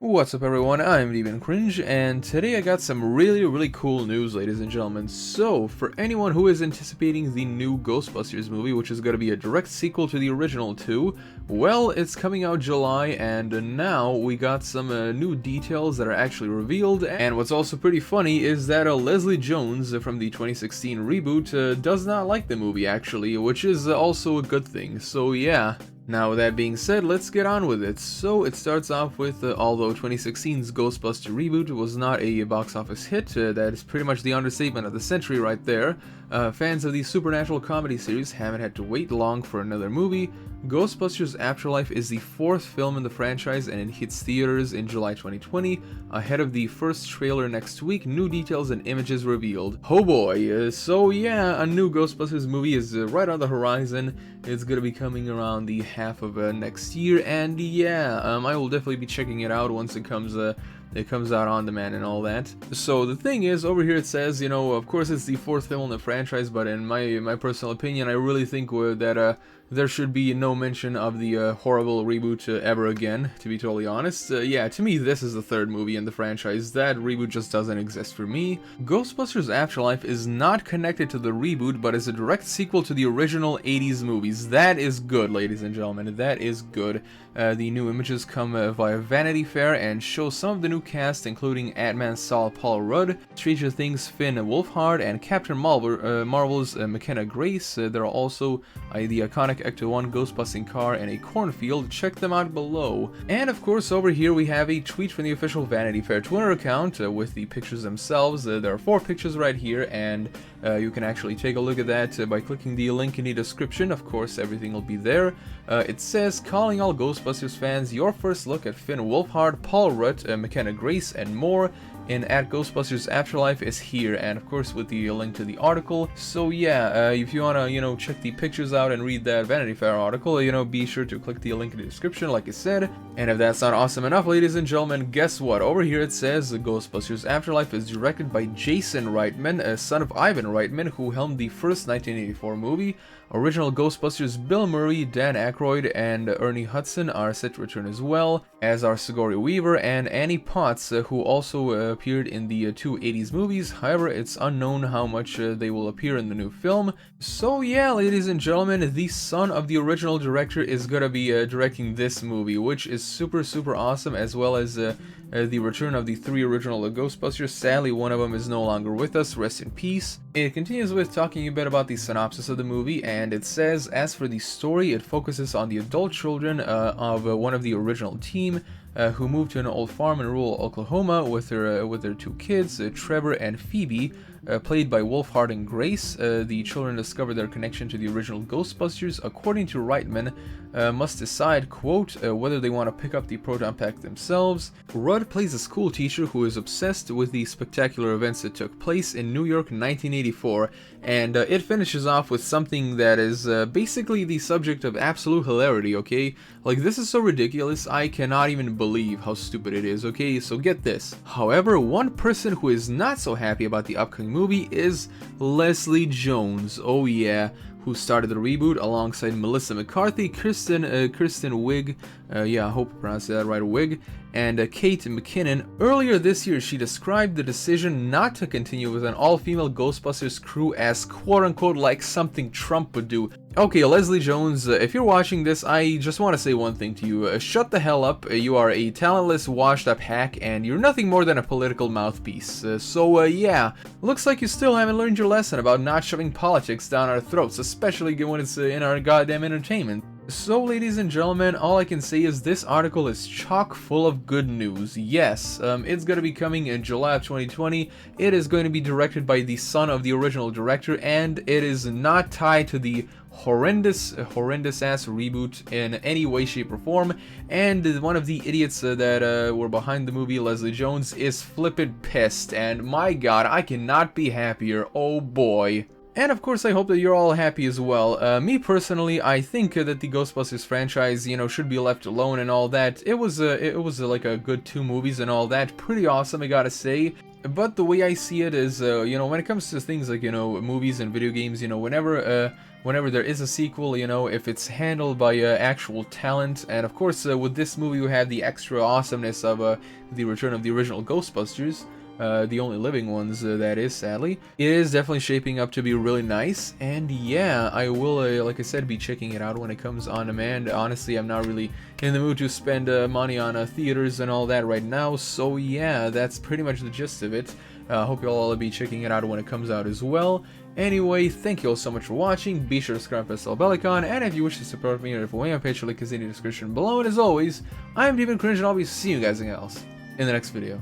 What's up everyone, I'm Demon Cringe, and today I got some really cool news, ladies and gentlemen. So, for anyone who is anticipating the new Ghostbusters movie, which is going to be a direct sequel to the original two, well, it's coming out July, and now we got some new details that are actually revealed. And what's also pretty funny is that Leslie Jones from the 2016 reboot does not like the movie actually, which is also a good thing, so yeah. Now with that being said, let's get on with it. So it starts off with, although 2016's Ghostbuster reboot was not a box office hit, that is pretty much the understatement of the century right there, fans of the supernatural comedy series haven't had to wait long for another movie. Ghostbusters Afterlife is the fourth film in the franchise and it hits theaters in July 2020, ahead of the first trailer next week, new details and images revealed. Oh boy, so yeah, a new Ghostbusters movie is right on the horizon. It's gonna be coming around the half of next year, and yeah, I will definitely be checking it out once it comes out on demand and all that. So the thing is, over here it says, you know, of course it's the fourth film in the franchise, but in my personal opinion, I really think that there should be no mention of the horrible reboot ever again, to be totally honest. Yeah, to me this is the third movie in the franchise. That reboot just doesn't exist for me. Ghostbusters Afterlife is not connected to the reboot, but is a direct sequel to the original 80s movies. That is good, ladies and gentlemen, that is good. The new images come via Vanity Fair and show some of the new cast, including Ant-Man Saul Paul Rudd, Stranger Things Finn Wolfhard, and Captain Marvel's McKenna Grace. There are also the iconic Ecto-1 ghost-busting car and a cornfield. Check them out below. And of course, over here we have a tweet from the official Vanity Fair Twitter account with the pictures themselves. There are 4 pictures right here, and you can actually take a look at that by clicking the link in the description. Of course, everything will be there. It says, calling all Ghostbusters fans, your first look at Finn Wolfhard, Paul Rudd, McKenna Grace, and more in at Ghostbusters Afterlife is here, and of course with the link to the article. So yeah, if you wanna, you know, check the pictures out and read that Vanity Fair article, you know, be sure to click the link in the description, like I said. And if that's not awesome enough, ladies and gentlemen, guess what? Over here it says Ghostbusters Afterlife is directed by Jason Reitman, son of Ivan Reitman, who helmed the first 1984 movie. Original Ghostbusters Bill Murray, Dan Aykroyd, and Ernie Hudson are set to return as well, as are Sigourney Weaver and Annie Potts, who also appeared in the two 80s movies. However, it's unknown how much they will appear in the new film. So yeah, ladies and gentlemen, the son of the original director is gonna be directing this movie, which is super awesome, as well as the return of the 3 original Ghostbusters. Sadly, one of them is no longer with us, rest in peace. It continues with talking a bit about the synopsis of the movie, and it says, as for the story, it focuses on the adult children of one of the original team, who moved to an old farm in rural Oklahoma with their 2 kids, Trevor and Phoebe, played by Wolfhard and Grace. The children discover their connection to the original Ghostbusters. According to Reitman, must decide, quote, whether they want to pick up the proton pack themselves. Rudd plays a school teacher who is obsessed with the spectacular events that took place in New York in 1984, and it finishes off with something that is basically the subject of absolute hilarity, okay? Like, this is so ridiculous, I cannot even believe how stupid it is, okay? So get this. However, one person who is not so happy about the upcoming movie is Leslie Jones. Oh yeah, who started the reboot alongside Melissa McCarthy, Kristen Wiig, yeah, I hope I pronounced that right, Wiig, and Kate McKinnon. Earlier this year, she described the decision not to continue with an all-female Ghostbusters crew as quote-unquote like something Trump would do. Okay, Leslie Jones, if you're watching this, I just want to say one thing to you. Shut the hell up. You are a talentless, washed-up hack, and you're nothing more than a political mouthpiece. Yeah, looks like you still haven't learned your lesson about not shoving politics down our throats, especially when it's in our goddamn entertainment. So, ladies and gentlemen, all I can say is this article is chock full of good news. Yes, it's going to be coming in July of 2020. It is going to be directed by the son of the original director, and it is not tied to the horrendous ass reboot in any way, shape, or form. And one of the idiots that were behind the movie, Leslie Jones, is flippin' pissed, and my god, I cannot be happier. Oh boy. And of course, I hope that you're all happy as well. Me personally, I think that the Ghostbusters franchise, you know, should be left alone and all that. It was like a good 2 movies and all that. Pretty awesome, I gotta say. But the way I see it is, you know, when it comes to things like, you know, movies and video games, you know, whenever there is a sequel, you know, if it's handled by actual talent, and of course with this movie we had the extra awesomeness of the return of the original Ghostbusters, the only living ones, that is, sadly. It is definitely shaping up to be really nice, and yeah, I will, like I said, be checking it out when it comes on demand. Honestly, I'm not really in the mood to spend money on theaters and all that right now, so yeah, that's pretty much the gist of it. Hope you all will be checking it out when it comes out as well. Anyway, thank you all so much for watching. Be sure to subscribe to the bell icon, and if you wish to support me, or if way on Patreon, link is in the description below. And as always, I'm Demon Cringe, and I'll be seeing you guys else in the next video.